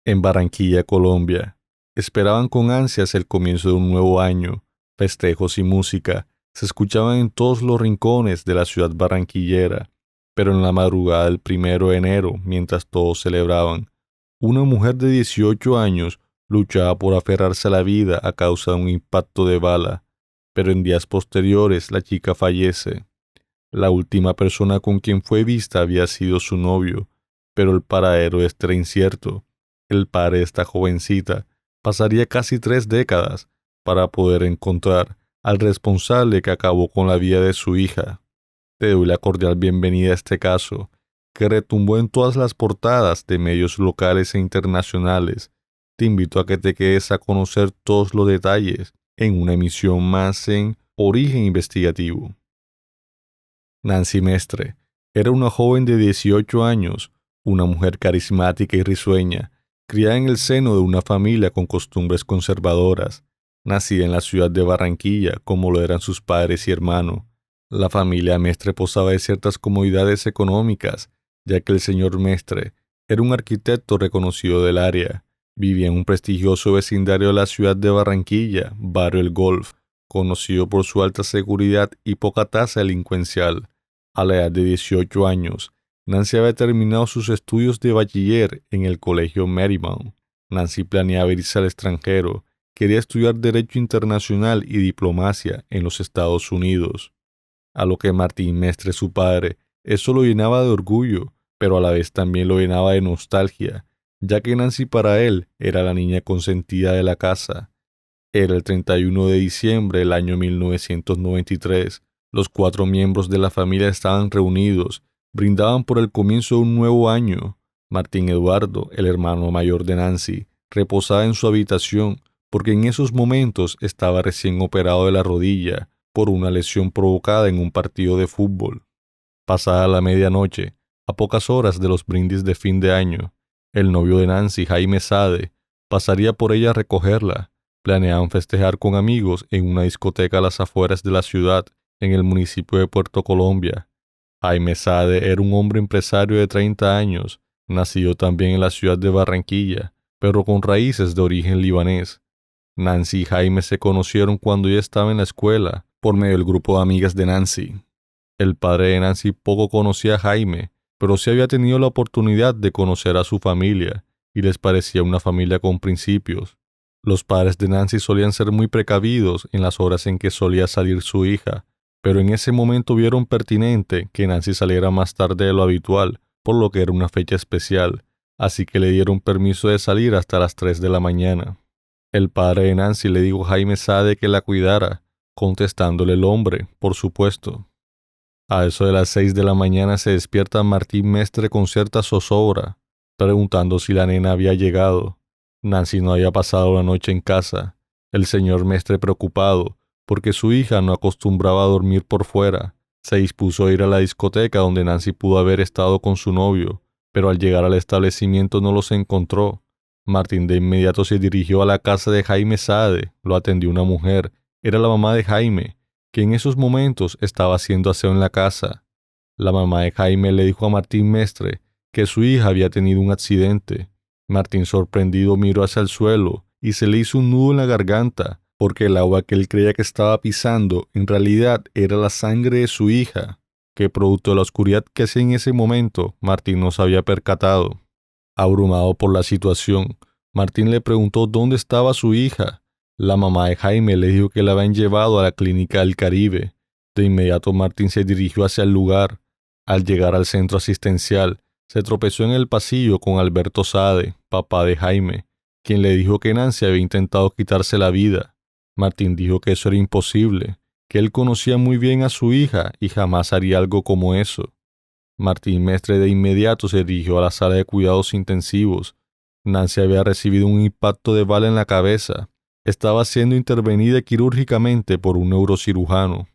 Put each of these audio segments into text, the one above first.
En Barranquilla, Colombia, esperaban con ansias el comienzo de un nuevo año. Festejos y música se escuchaban en todos los rincones de la ciudad barranquillera, pero en la madrugada del 1 de enero, mientras todos celebraban, una mujer de 18 años luchaba por aferrarse a la vida a causa de un impacto de bala, pero en días posteriores la chica fallece. La última persona con quien fue vista había sido su novio, pero el paradero de este era incierto. El padre de esta jovencita pasaría casi 3 décadas para poder encontrar al responsable que acabó con la vida de su hija. Te doy la cordial bienvenida a este caso, que retumbó en todas las portadas de medios locales e internacionales. Te invito a que te quedes a conocer todos los detalles en una emisión más en Origen Investigativo. Nancy Mestre era una joven de 18 años, una mujer carismática y risueña, criada en el seno de una familia con costumbres conservadoras. Nacida en la ciudad de Barranquilla, como lo eran sus padres y hermano, la familia Mestre posaba de ciertas comodidades económicas, ya que el señor Mestre era un arquitecto reconocido del área. Vivía en un prestigioso vecindario de la ciudad de Barranquilla, barrio El Golf, conocido por su alta seguridad y poca tasa delincuencial. A la edad de 18 años, Nancy había terminado sus estudios de bachiller en el colegio Marymount. Nancy planeaba irse al extranjero, quería estudiar Derecho Internacional y Diplomacia en los Estados Unidos. A lo que Martín Mestre, su padre, eso lo llenaba de orgullo, pero a la vez también lo llenaba de nostalgia, ya que Nancy para él era la niña consentida de la casa. Era el 31 de diciembre del año 1993. Los 4 miembros de la familia estaban reunidos, brindaban por el comienzo de un nuevo año. Martín Eduardo, el hermano mayor de Nancy, reposaba en su habitación porque en esos momentos estaba recién operado de la rodilla por una lesión provocada en un partido de fútbol. Pasada la medianoche, a pocas horas de los brindis de fin de año, el novio de Nancy, Jaime Sade, pasaría por ella a recogerla. Planeaban festejar con amigos en una discoteca a las afueras de la ciudad, en el municipio de Puerto Colombia. Jaime Sade era un hombre empresario de 30 años, nacido también en la ciudad de Barranquilla, pero con raíces de origen libanés. Nancy y Jaime se conocieron cuando ella estaba en la escuela, por medio del grupo de amigas de Nancy. El padre de Nancy poco conocía a Jaime, pero sí había tenido la oportunidad de conocer a su familia, y les parecía una familia con principios. Los padres de Nancy solían ser muy precavidos en las horas en que solía salir su hija, pero en ese momento vieron pertinente que Nancy saliera más tarde de lo habitual, por lo que era una fecha especial, así que le dieron permiso de salir hasta las 3 de la mañana. El padre de Nancy le dijo a Jaime Sade que la cuidara, contestándole el hombre, por supuesto. A eso de las 6 de la mañana se despierta Martín Mestre con cierta zozobra, preguntando si la nena había llegado. Nancy no había pasado la noche en casa. El señor Mestre, preocupado, porque su hija no acostumbraba a dormir por fuera, se dispuso a ir a la discoteca donde Nancy pudo haber estado con su novio, pero al llegar al establecimiento no los encontró. Martín de inmediato se dirigió a la casa de Jaime Sade. Lo atendió una mujer. Era la mamá de Jaime, que en esos momentos estaba haciendo aseo en la casa. La mamá de Jaime le dijo a Martín Mestre que su hija había tenido un accidente. Martín, sorprendido, miró hacia el suelo y se le hizo un nudo en la garganta, porque el agua que él creía que estaba pisando en realidad era la sangre de su hija, que producto de la oscuridad que hacía en ese momento, Martín no se había percatado. Abrumado por la situación, Martín le preguntó dónde estaba su hija. La mamá de Jaime le dijo que la habían llevado a la clínica del Caribe. De inmediato Martín se dirigió hacia el lugar. Al llegar al centro asistencial, se tropezó en el pasillo con Alberto Sade, papá de Jaime, quien le dijo que Nancy había intentado quitarse la vida. Martín dijo que eso era imposible, que él conocía muy bien a su hija y jamás haría algo como eso. Martín Mestre de inmediato se dirigió a la sala de cuidados intensivos. Nancy había recibido un impacto de bala en la cabeza. Estaba siendo intervenida quirúrgicamente por un neurocirujano.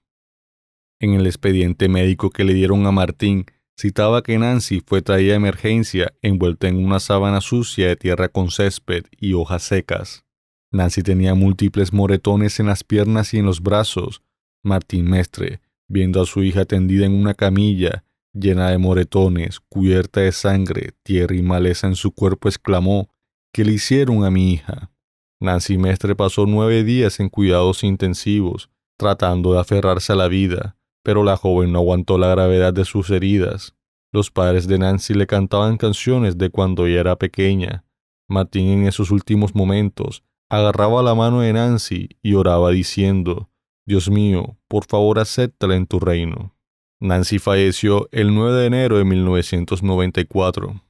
En el expediente médico que le dieron a Martín, citaba que Nancy fue traída de emergencia envuelta en una sábana sucia de tierra con césped y hojas secas. Nancy tenía múltiples moretones en las piernas y en los brazos. Martín Mestre, viendo a su hija tendida en una camilla, llena de moretones, cubierta de sangre, tierra y maleza en su cuerpo, exclamó: ¿qué le hicieron a mi hija? Nancy Mestre pasó 9 días en cuidados intensivos, tratando de aferrarse a la vida, pero la joven no aguantó la gravedad de sus heridas. Los padres de Nancy le cantaban canciones de cuando ella era pequeña. Martín en esos últimos momentos agarraba la mano de Nancy y oraba diciendo: Dios mío, por favor acéptala en tu reino. Nancy falleció el 9 de enero de 1994.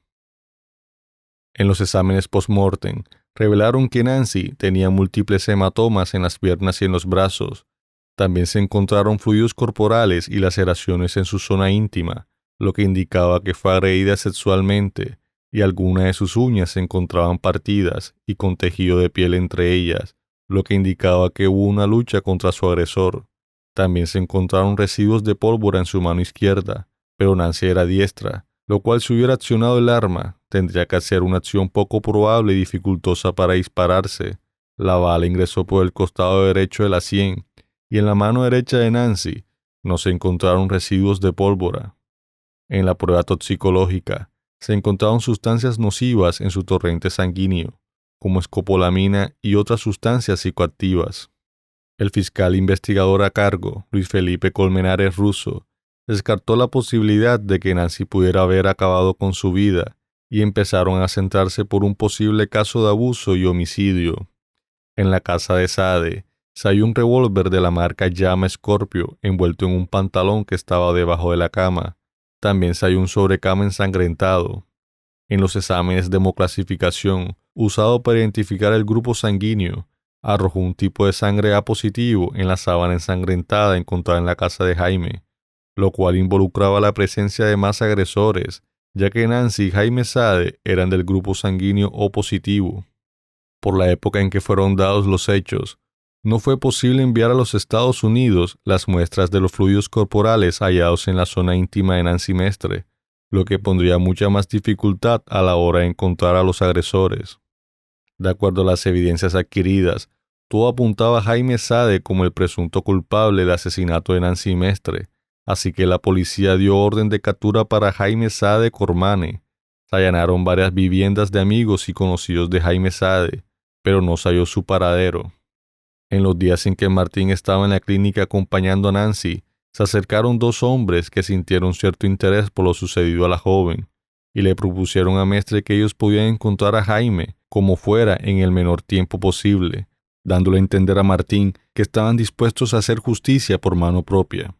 En los exámenes post-mortem, revelaron que Nancy tenía múltiples hematomas en las piernas y en los brazos. También se encontraron fluidos corporales y laceraciones en su zona íntima, lo que indicaba que fue agredida sexualmente, y algunas de sus uñas se encontraban partidas y con tejido de piel entre ellas, lo que indicaba que hubo una lucha contra su agresor. También se encontraron residuos de pólvora en su mano izquierda, pero Nancy era diestra, lo cual, si hubiera accionado el arma, tendría que hacer una acción poco probable y dificultosa para dispararse. La bala ingresó por el costado derecho de la sien, y en la mano derecha de Nancy no se encontraron residuos de pólvora. En la prueba toxicológica se encontraron sustancias nocivas en su torrente sanguíneo, como escopolamina y otras sustancias psicoactivas. El fiscal investigador a cargo, Luis Felipe Colmenares Russo, descartó la posibilidad de que Nancy pudiera haber acabado con su vida y empezaron a centrarse por un posible caso de abuso y homicidio. En la casa de Saade se halló un revólver de la marca Llama Scorpio envuelto en un pantalón que estaba debajo de la cama. También se halló un sobrecama ensangrentado. En los exámenes de hemoclasificación usado para identificar el grupo sanguíneo, arrojó un tipo de sangre A positivo en la sábana ensangrentada encontrada en la casa de Jaime, lo cual involucraba la presencia de más agresores, ya que Nancy y Jaime Saade eran del grupo sanguíneo O positivo. Por la época en que fueron dados los hechos, no fue posible enviar a los Estados Unidos las muestras de los fluidos corporales hallados en la zona íntima de Nancy Mestre, lo que pondría mucha más dificultad a la hora de encontrar a los agresores. De acuerdo a las evidencias adquiridas, todo apuntaba a Jaime Saade como el presunto culpable del asesinato de Nancy Mestre, así que la policía dio orden de captura para Jaime Saade Cormane. Se allanaron varias viviendas de amigos y conocidos de Jaime Saade, pero no se halló su paradero. En los días en que Martín estaba en la clínica acompañando a Nancy, se acercaron 2 hombres que sintieron cierto interés por lo sucedido a la joven, y le propusieron a Mestre que ellos podían encontrar a Jaime como fuera en el menor tiempo posible, dándole a entender a Martín que estaban dispuestos a hacer justicia por mano propia.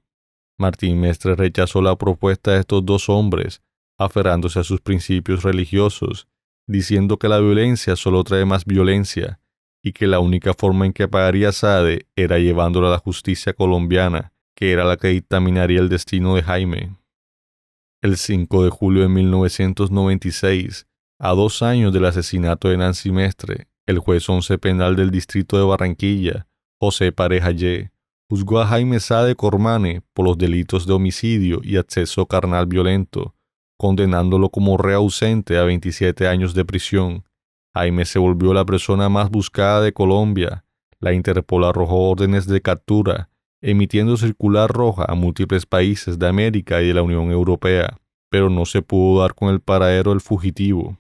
Martín Mestre rechazó la propuesta de estos 2 hombres, aferrándose a sus principios religiosos, diciendo que la violencia solo trae más violencia, y que la única forma en que pagaría Saade era llevándolo a la justicia colombiana, que era la que dictaminaría el destino de Jaime. El 5 de julio de 1996, a 2 años del asesinato de Nancy Mestre, el juez 11 penal del distrito de Barranquilla, José Pareja Y, juzgó a Jaime Saade Cormane por los delitos de homicidio y acceso carnal violento, condenándolo como reo ausente a 27 años de prisión. Jaime se volvió la persona más buscada de Colombia. La Interpol arrojó órdenes de captura, emitiendo circular roja a múltiples países de América y de la Unión Europea, pero no se pudo dar con el paradero del fugitivo.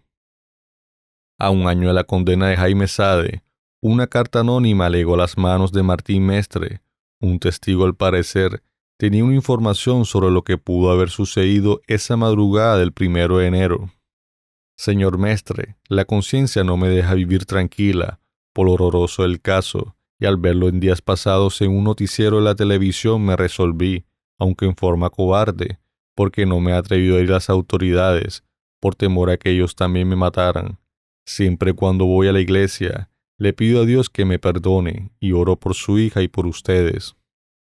A 1 año de la condena de Jaime Saade, una carta anónima llegó a las manos de Martín Mestre. Un testigo, al parecer, tenía una información sobre lo que pudo haber sucedido esa madrugada del 1 de enero. Señor Mestre, la conciencia no me deja vivir tranquila por lo horroroso del caso, y al verlo en días pasados en un noticiero de la televisión me resolví, aunque en forma cobarde, porque no me he atrevido a ir a las autoridades, por temor a que ellos también me mataran. Siempre cuando voy a la iglesia, le pido a Dios que me perdone y oro por su hija y por ustedes.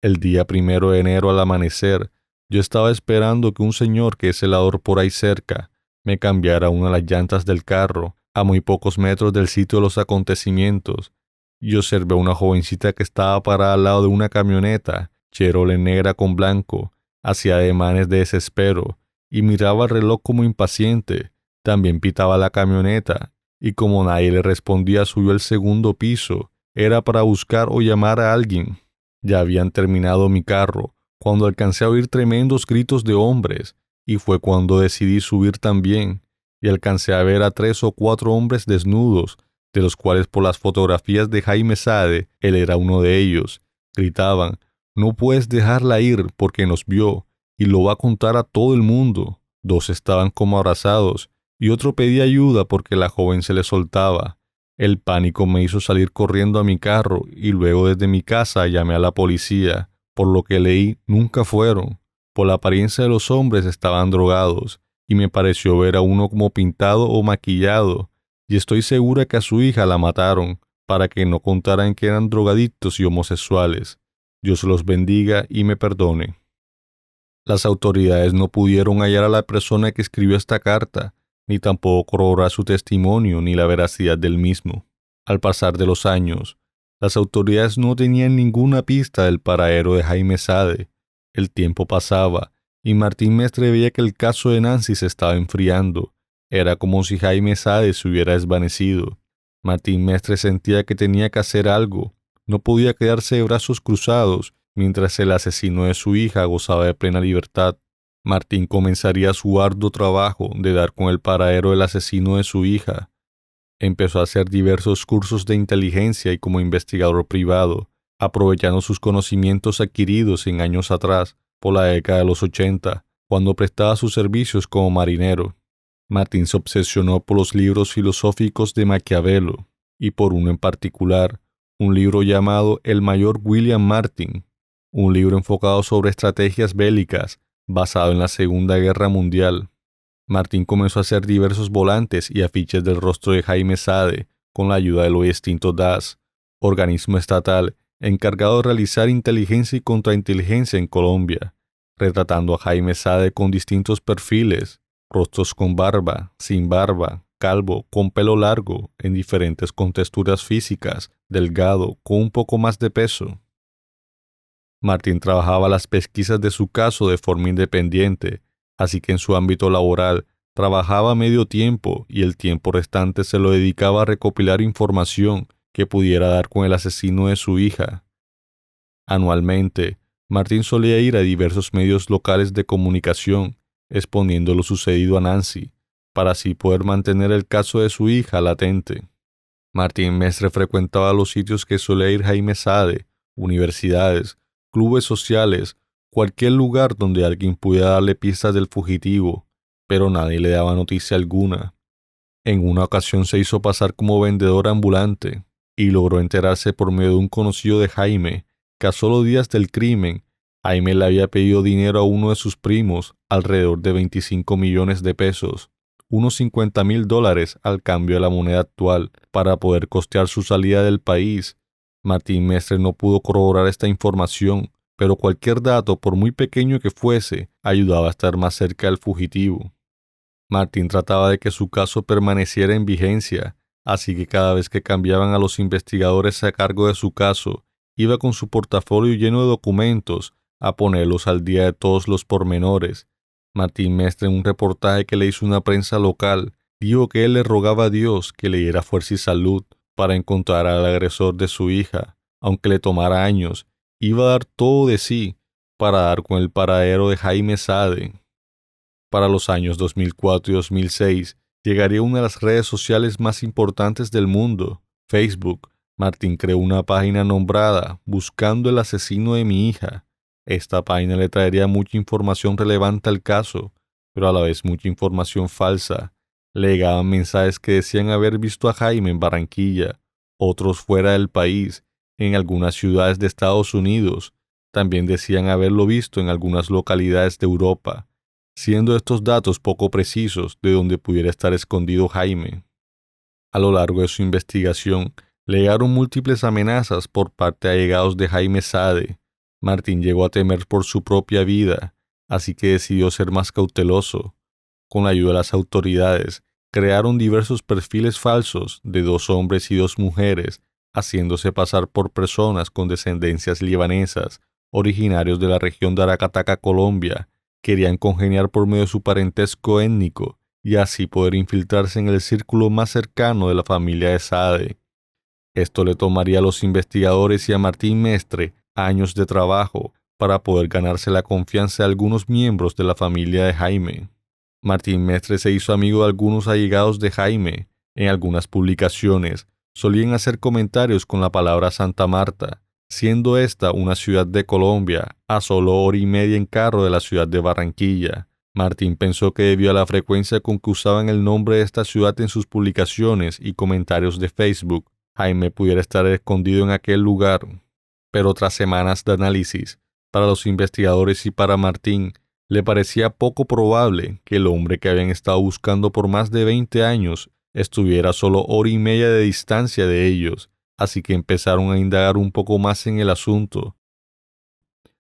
El día 1 de enero al amanecer, yo estaba esperando que un señor que es celador por ahí cerca me cambiara una de las llantas del carro a muy pocos metros del sitio de los acontecimientos, y observé a una jovencita que estaba parada al lado de una camioneta, Chevrolet negra con blanco, hacía ademanes de desespero y miraba el reloj como impaciente. También pitaba la camioneta, y como nadie le respondía subió al 2.º piso. Era para buscar o llamar a alguien. Ya habían terminado mi carro, cuando alcancé a oír tremendos gritos de hombres, y fue cuando decidí subir también. y alcancé a ver a 3 o 4 hombres desnudos, de los cuales por las fotografías de Jaime Sade, él era uno de ellos. Gritaban: «No puedes dejarla ir porque nos vio y lo va a contar a todo el mundo». 2 estaban como abrazados y otro pedía ayuda porque la joven se le soltaba. El pánico me hizo salir corriendo a mi carro y luego desde mi casa llamé a la policía. Por lo que leí, nunca fueron. Por la apariencia de los hombres estaban drogados y me pareció ver a uno como pintado o maquillado, y estoy segura que a su hija la mataron para que no contaran que eran drogadictos y homosexuales. Dios los bendiga y me perdone. Las autoridades no pudieron hallar a la persona que escribió esta carta, ni tampoco corroborar su testimonio ni la veracidad del mismo. Al pasar de los años, las autoridades no tenían ninguna pista del paradero de Jaime Sade. El tiempo pasaba y Martín Mestre veía que el caso de Nancy se estaba enfriando. Era como si Jaime Sade se hubiera desvanecido. Martín Mestre sentía que tenía que hacer algo. No podía quedarse de brazos cruzados mientras el asesino de su hija gozaba de plena libertad. Martín comenzaría su arduo trabajo de dar con el paradero del asesino de su hija. Empezó a hacer diversos cursos de inteligencia y como investigador privado, aprovechando sus conocimientos adquiridos en años atrás, por la década de los 80, cuando prestaba sus servicios como marinero. Martín se obsesionó por los libros filosóficos de Maquiavelo, y por uno en particular, un libro llamado El Mayor William Martin, un libro enfocado sobre estrategias bélicas, basado en la Segunda Guerra Mundial. Martín comenzó a hacer diversos volantes y afiches del rostro de Jaime Sade con la ayuda del hoy extinto DAS, organismo estatal encargado de realizar inteligencia y contrainteligencia en Colombia, retratando a Jaime Sade con distintos perfiles, rostros con barba, sin barba, calvo, con pelo largo, en diferentes contexturas físicas, delgado, con un poco más de peso. Martín trabajaba las pesquisas de su caso de forma independiente, así que en su ámbito laboral trabajaba a medio tiempo y el tiempo restante se lo dedicaba a recopilar información que pudiera dar con el asesino de su hija. Anualmente, Martín solía ir a diversos medios locales de comunicación, exponiendo lo sucedido a Nancy, para así poder mantener el caso de su hija latente. Martín Mestre frecuentaba los sitios que solía ir Jaime Sade, universidades, clubes sociales, cualquier lugar donde alguien pudiera darle pistas del fugitivo, pero nadie le daba noticia alguna. En una ocasión se hizo pasar como vendedor ambulante y logró enterarse por medio de un conocido de Jaime que a solo días del crimen, Jaime le había pedido dinero a uno de sus primos, alrededor de 25 millones de pesos, unos $50,000 al cambio de la moneda actual, para poder costear su salida del país. Martín Mestre no pudo corroborar esta información, pero cualquier dato, por muy pequeño que fuese, ayudaba a estar más cerca del fugitivo. Martín trataba de que su caso permaneciera en vigencia, así que cada vez que cambiaban a los investigadores a cargo de su caso, iba con su portafolio lleno de documentos a ponerlos al día de todos los pormenores. Martín Mestre, en un reportaje que le hizo una prensa local, dijo que él le rogaba a Dios que le diera fuerza y salud para encontrar al agresor de su hija, aunque le tomara años. Iba a dar todo de sí para dar con el paradero de Jaime Sade. Para los años 2004 y 2006, llegaría una de las redes sociales más importantes del mundo, Facebook. Martín creó una página nombrada Buscando el asesino de mi hija. Esta página le traería mucha información relevante al caso, pero a la vez mucha información falsa. Le llegaban mensajes que decían haber visto a Jaime en Barranquilla, otros fuera del país, en algunas ciudades de Estados Unidos. También decían haberlo visto en algunas localidades de Europa, siendo estos datos poco precisos de dónde pudiera estar escondido Jaime. A lo largo de su investigación, le llegaron múltiples amenazas por parte de allegados de Jaime Sade. Martín llegó a temer por su propia vida, así que decidió ser más cauteloso. Con la ayuda de las autoridades, crearon diversos perfiles falsos de 2 hombres y 2 mujeres, haciéndose pasar por personas con descendencias libanesas, originarios de la región de Aracataca, Colombia. Querían congeniar por medio de su parentesco étnico y así poder infiltrarse en el círculo más cercano de la familia de Sade. Esto le tomaría a los investigadores y a Martín Mestre años de trabajo para poder ganarse la confianza de algunos miembros de la familia de Jaime. Martín Mestre se hizo amigo de algunos allegados de Jaime. En algunas publicaciones solían hacer comentarios con la palabra Santa Marta, siendo esta una ciudad de Colombia, a solo hora y media en carro de la ciudad de Barranquilla. Martín pensó que debido a la frecuencia con que usaban el nombre de esta ciudad en sus publicaciones y comentarios de Facebook, Jaime pudiera estar escondido en aquel lugar. Pero tras semanas de análisis, para los investigadores y para Martín, le parecía poco probable que el hombre que habían estado buscando por más de 20 años estuviera a solo hora y media de distancia de ellos, así que empezaron a indagar un poco más en el asunto.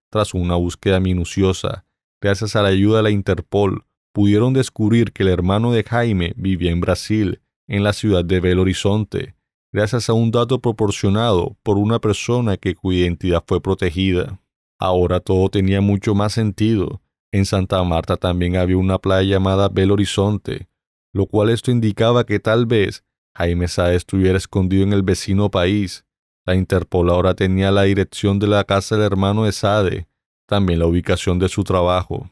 Tras una búsqueda minuciosa, gracias a la ayuda de la Interpol, pudieron descubrir que el hermano de Jaime vivía en Brasil, en la ciudad de Belo Horizonte, gracias a un dato proporcionado por una persona cuya identidad fue protegida. Ahora todo tenía mucho más sentido. En Santa Marta también había una playa llamada Belo Horizonte, lo cual esto indicaba que tal vez Jaime Sade estuviera escondido en el vecino país. La Interpol ahora tenía la dirección de la casa del hermano de Sade, también la ubicación de su trabajo.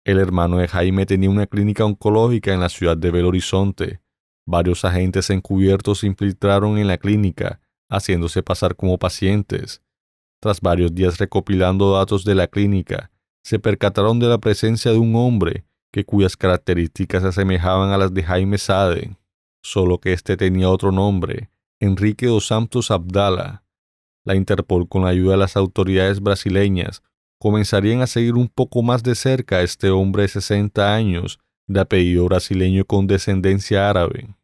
El hermano de Jaime tenía una clínica oncológica en la ciudad de Belo Horizonte. Varios agentes encubiertos se infiltraron en la clínica, haciéndose pasar como pacientes. Tras varios días recopilando datos de la clínica, se percataron de la presencia de un hombre cuyas características se asemejaban a las de Jaime Sade, solo que este tenía otro nombre, Enrique dos Santos Abdala. La Interpol, con la ayuda de las autoridades brasileñas, comenzarían a seguir un poco más de cerca a este hombre de 60 años, de apellido brasileño con descendencia árabe.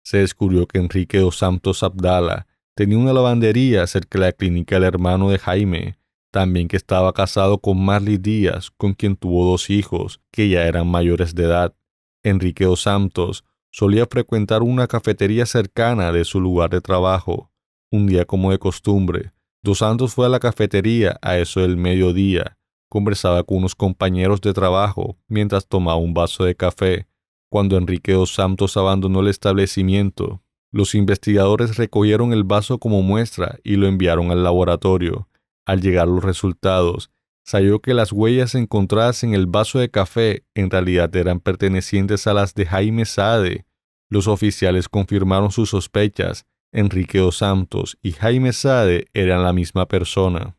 Se descubrió que Enrique dos Santos Abdala tenía una lavandería cerca de la clínica del hermano de Jaime, también que estaba casado con Marley Díaz, con quien tuvo 2 hijos, que ya eran mayores de edad. Enrique dos Santos solía frecuentar una cafetería cercana de su lugar de trabajo. Un día, como de costumbre, dos Santos fue a la cafetería a eso del mediodía. Conversaba con unos compañeros de trabajo mientras tomaba un vaso de café. Cuando Enrique dos Santos abandonó el establecimiento, los investigadores recogieron el vaso como muestra y lo enviaron al laboratorio. Al llegar los resultados, se halló que las huellas encontradas en el vaso de café en realidad eran pertenecientes a las de Jaime Sade. Los oficiales confirmaron sus sospechas. Enrique dos Santos y Jaime Sade eran la misma persona.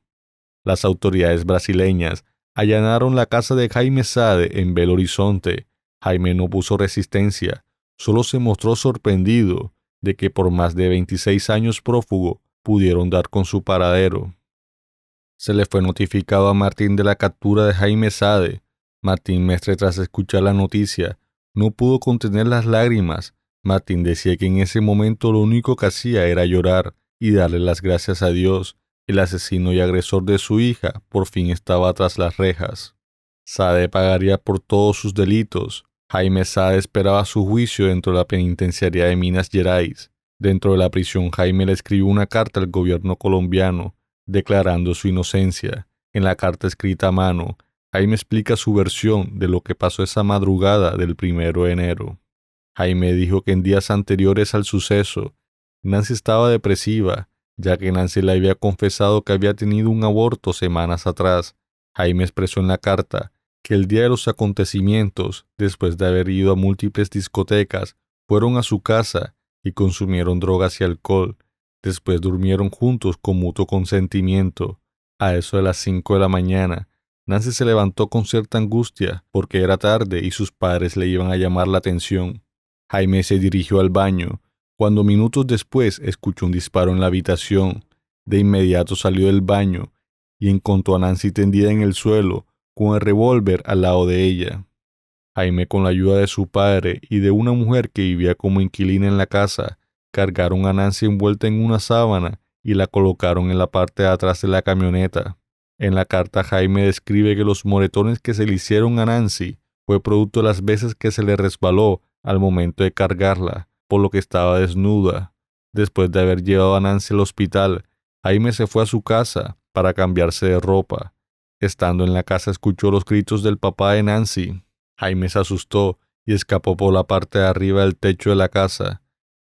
Las autoridades brasileñas allanaron la casa de Jaime Sade en Belo Horizonte. Jaime no puso resistencia, solo se mostró sorprendido de que por más de 26 años prófugo pudieron dar con su paradero. Se le fue notificado a Martín de la captura de Jaime Sade. Martín Mestre, tras escuchar la noticia, no pudo contener las lágrimas. Martín decía que en ese momento lo único que hacía era llorar y darle las gracias a Dios. El asesino y agresor de su hija por fin estaba tras las rejas. Sade pagaría por todos sus delitos. Jaime Sade esperaba su juicio dentro de la penitenciaría de Minas Gerais. Dentro de la prisión, Jaime le escribió una carta al gobierno colombiano, declarando su inocencia. En la carta escrita a mano, Jaime explica su versión de lo que pasó esa madrugada del 1 de enero. Jaime dijo que en días anteriores al suceso, Nancy estaba depresiva, ya que Nancy le había confesado que había tenido un aborto semanas atrás. Jaime expresó en la carta que el día de los acontecimientos, después de haber ido a múltiples discotecas, fueron a su casa y consumieron drogas y alcohol. Después durmieron juntos con mutuo consentimiento. A eso de las 5 de la mañana, Nancy se levantó con cierta angustia porque era tarde y sus padres le iban a llamar la atención. Jaime se dirigió al baño, cuando minutos después escuchó un disparo en la habitación. De inmediato salió del baño y encontró a Nancy tendida en el suelo con el revólver al lado de ella. Jaime, con la ayuda de su padre y de una mujer que vivía como inquilina en la casa, cargaron a Nancy envuelta en una sábana y la colocaron en la parte de atrás de la camioneta. En la carta, Jaime describe que los moretones que se le hicieron a Nancy fue producto de las veces que se le resbaló al momento de cargarla, por lo que estaba desnuda. Después de haber llevado a Nancy al hospital, Jaime se fue a su casa para cambiarse de ropa. Estando en la casa, escuchó los gritos del papá de Nancy. Jaime se asustó y escapó por la parte de arriba del techo de la casa.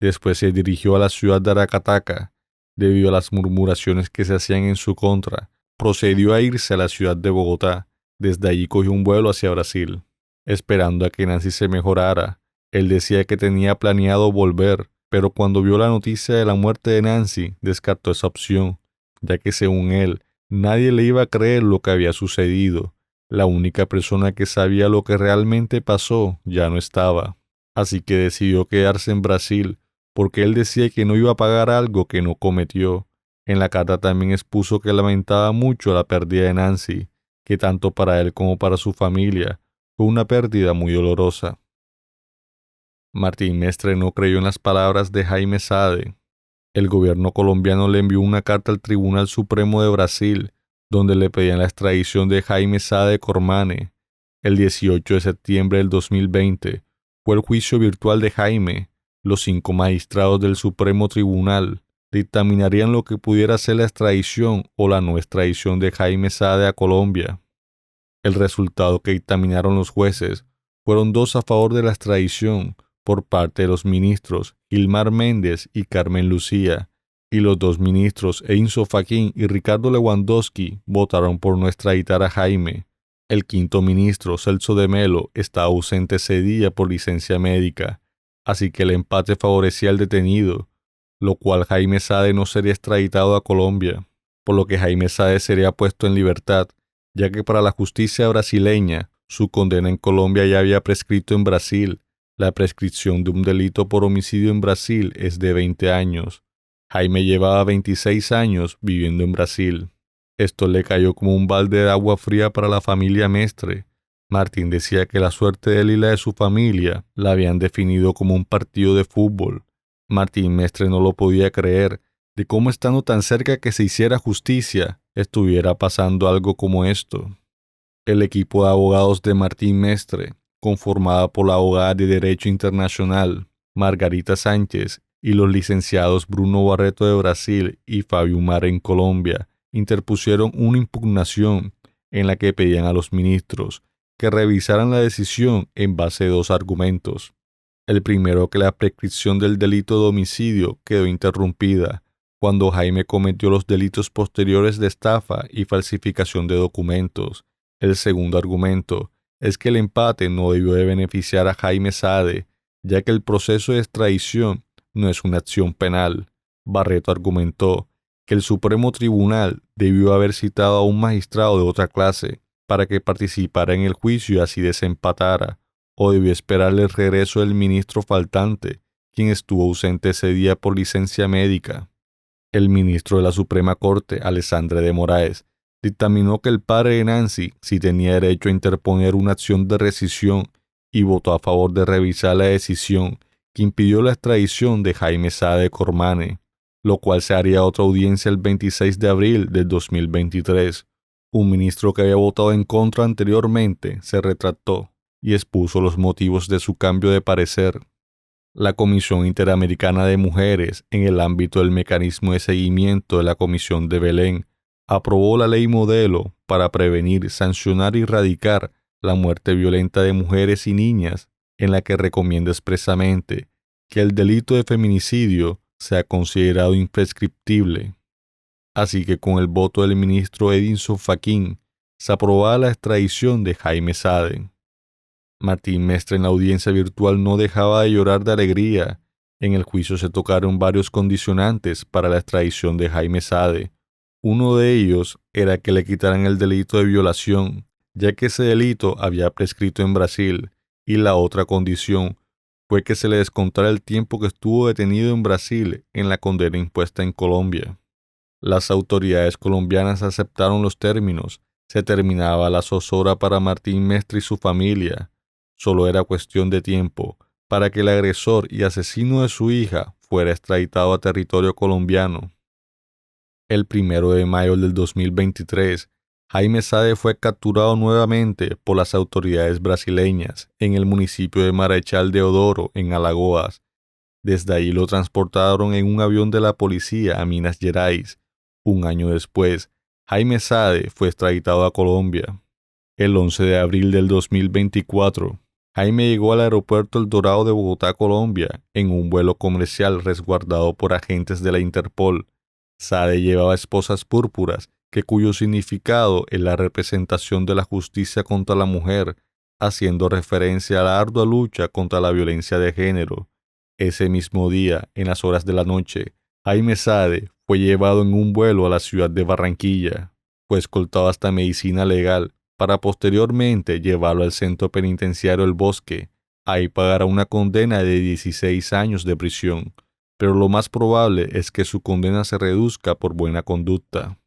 Después se dirigió a la ciudad de Aracataca. Debido a las murmuraciones que se hacían en su contra, procedió a irse a la ciudad de Bogotá. Desde allí cogió un vuelo hacia Brasil. esperando a que Nancy se mejorara. Él decía que tenía planeado volver, pero cuando vio la noticia de la muerte de Nancy, descartó esa opción, ya que según él, nadie le iba a creer lo que había sucedido. La única persona que sabía lo que realmente pasó ya no estaba. Así que decidió quedarse en Brasil, porque él decía que no iba a pagar algo que no cometió. En la carta también expuso que lamentaba mucho la pérdida de Nancy, que tanto para él como para su familia fue una pérdida muy dolorosa. Martín Mestre no creyó en las palabras de Jaime Saade. El gobierno colombiano le envió una carta al Tribunal Supremo de Brasil, donde le pedían la extradición de Jaime Saade Cormane. El 18 de septiembre del 2020 fue el juicio virtual de Jaime. Los 5 magistrados del Supremo Tribunal dictaminarían lo que pudiera ser la extradición o la no extradición de Jaime Saade a Colombia. El resultado que dictaminaron los jueces fueron 2 a favor de la extradición por parte de los ministros Gilmar Méndez y Carmen Lucía, y los 2 ministros Edinson Fachin y Ricardo Lewandowski votaron por no extraditar a Jaime. El 5º ministro, Celso de Melo, estaba ausente ese día por licencia médica, así que el empate favorecía al detenido, lo cual Jaime Saade no sería extraditado a Colombia, por lo que Jaime Saade sería puesto en libertad, ya que para la justicia brasileña, su condena en Colombia ya había prescrito en Brasil. La prescripción de un delito por homicidio en Brasil es de 20 años. Jaime llevaba 26 años viviendo en Brasil. Esto le cayó como un balde de agua fría para la familia Mestre. Martín decía que la suerte de él y la de su familia la habían definido como un partido de fútbol. Martín Mestre no lo podía creer, de cómo estando tan cerca que se hiciera justicia, estuviera pasando algo como esto. El equipo de abogados de Martín Mestre, conformada por la abogada de Derecho Internacional, Margarita Sánchez, y los licenciados Bruno Barreto de Brasil y Fabio Mar en Colombia, interpusieron una impugnación en la que pedían a los ministros que revisaran la decisión en base de 2 argumentos. El primero, que la prescripción del delito de homicidio quedó interrumpida cuando Jaime cometió los delitos posteriores de estafa y falsificación de documentos. El segundo argumento es que el empate no debió de beneficiar a Jaime Saade, ya que el proceso de extradición no es una acción penal. Barreto argumentó que el Supremo Tribunal debió haber citado a un magistrado de otra clase para que participara en el juicio y así desempatara, o debió esperar el regreso del ministro faltante, quien estuvo ausente ese día por licencia médica. El ministro de la Suprema Corte, Alexandre de Moraes, dictaminó que el padre de Nancy sí tenía derecho a interponer una acción de rescisión y votó a favor de revisar la decisión que impidió la extradición de Jaime Saade Cormane, lo cual se haría otra audiencia el 26 de abril del 2023. Un ministro que había votado en contra anteriormente se retractó y expuso los motivos de su cambio de parecer. La Comisión Interamericana de Mujeres, en el ámbito del mecanismo de seguimiento de la Comisión de Belén, aprobó la ley modelo para prevenir, sancionar y erradicar la muerte violenta de mujeres y niñas, en la que recomienda expresamente que el delito de feminicidio sea considerado imprescriptible. Así que con el voto del ministro Edinson Fachin, se aprobaba la extradición de Jaime Saade. Martín Mestre en la audiencia virtual no dejaba de llorar de alegría. En el juicio se tocaron varios condicionantes para la extradición de Jaime Saade. Uno de ellos era que le quitaran el delito de violación, ya que ese delito había prescrito en Brasil, y la otra condición fue que se le descontara el tiempo que estuvo detenido en Brasil en la condena impuesta en Colombia. Las autoridades colombianas aceptaron los términos. Se terminaba la zozobra para Martín Mestre y su familia. Solo era cuestión de tiempo para que el agresor y asesino de su hija fuera extraditado a territorio colombiano. El 1 de mayo del 2023, Jaime Saade fue capturado nuevamente por las autoridades brasileñas en el municipio de Marechal Deodoro, en Alagoas. Desde allí lo transportaron en un avión de la policía a Minas Gerais. Un año después, Jaime Saade fue extraditado a Colombia. El 11 de abril del 2024, Jaime llegó al aeropuerto El Dorado de Bogotá, Colombia, en un vuelo comercial resguardado por agentes de la Interpol. Saade llevaba esposas púrpuras, cuyo significado es la representación de la justicia contra la mujer, haciendo referencia a la ardua lucha contra la violencia de género. Ese mismo día, en las horas de la noche, Jaime Sade fue llevado en un vuelo a la ciudad de Barranquilla. Fue escoltado hasta Medicina Legal para posteriormente llevarlo al centro penitenciario El Bosque. Ahí pagará una condena de 16 años de prisión, pero lo más probable es que su condena se reduzca por buena conducta.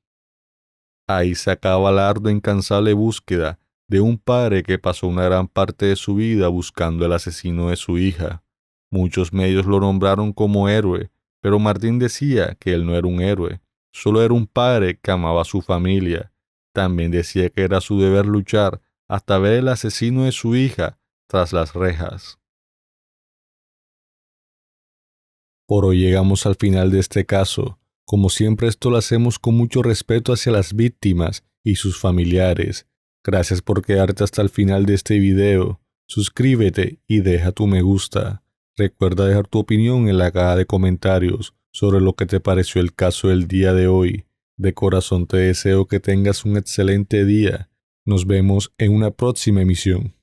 Ahí se acaba la ardua e incansable búsqueda de un padre que pasó una gran parte de su vida buscando al asesino de su hija. Muchos medios lo nombraron como héroe, pero Martín decía que él no era un héroe, solo era un padre que amaba a su familia. También decía que era su deber luchar hasta ver el asesino de su hija tras las rejas. Por hoy llegamos al final de este caso. Como siempre, esto lo hacemos con mucho respeto hacia las víctimas y sus familiares. Gracias por quedarte hasta el final de este video. Suscríbete y deja tu me gusta. Recuerda dejar tu opinión en la caja de comentarios sobre lo que te pareció el caso del día de hoy. De corazón te deseo que tengas un excelente día. Nos vemos en una próxima emisión.